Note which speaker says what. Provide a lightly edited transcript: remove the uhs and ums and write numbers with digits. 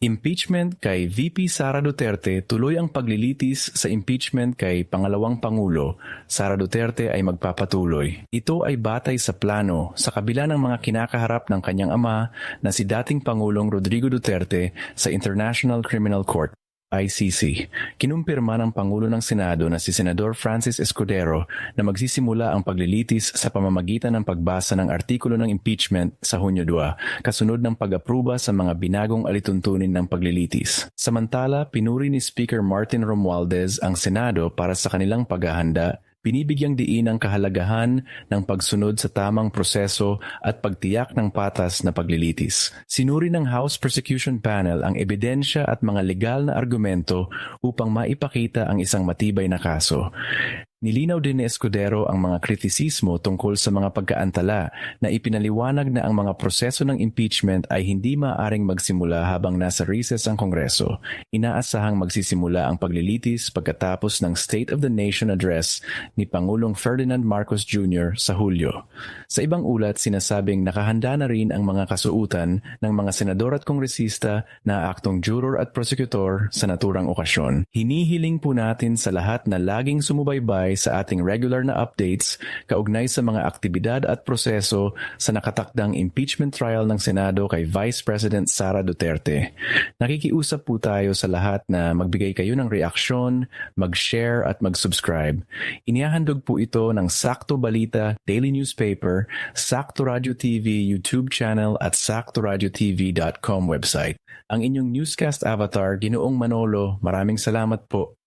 Speaker 1: Impeachment kay VP Sara Duterte, tuloy ang paglilitis sa impeachment kay pangalawang Pangulo. Sara Duterte ay magpapatuloy. Ito ay batay sa plano sa kabila ng mga kinakaharap ng kanyang ama na si dating Pangulong Rodrigo Duterte sa International Criminal Court, ICC. Kinumpirma ng Pangulo ng Senado na si Senador Francis Escudero na magsisimula ang paglilitis sa pamamagitan ng pagbasa ng artikulo ng impeachment sa Hunyo 2, kasunod ng pag-aproba sa mga binagong alituntunin ng paglilitis. Samantala, pinuri ni Speaker Martin Romualdez ang Senado para sa kanilang paghahanda. Binibigyang diin ang kahalagahan ng pagsunod sa tamang proseso at pagtiyak ng patas na paglilitis. Sinuri ng House Prosecution Panel ang ebidensya at mga legal na argumento upang maipakita ang isang matibay na kaso. Nilinaw din ni Escudero ang mga kritisismo tungkol sa mga pagkaantala na ipinaliwanag na ang mga proseso ng impeachment ay hindi maaaring magsimula habang nasa recess ang Kongreso. Inaasahang magsisimula ang paglilitis pagkatapos ng State of the Nation Address ni Pangulong Ferdinand Marcos Jr. sa Hulyo. Sa ibang ulat, sinasabing nakahanda na rin ang mga kasuutan ng mga senador at kongresista na aktong juror at prosecutor sa naturang okasyon. Hinihiling po natin sa lahat na laging sumubaybay sa ating regular na updates kaugnay sa mga aktibidad at proseso sa nakatakdang impeachment trial ng Senado kay Vice President Sara Duterte. Nakikiusap po tayo sa lahat na magbigay kayo ng reaksyon, mag-share at mag-subscribe. Inihahandog po ito ng Sakto Balita Daily Newspaper, Sakto Radio TV YouTube channel at saktoradiotv.com website. Ang inyong newscast avatar, Ginoong Manolo, maraming salamat po.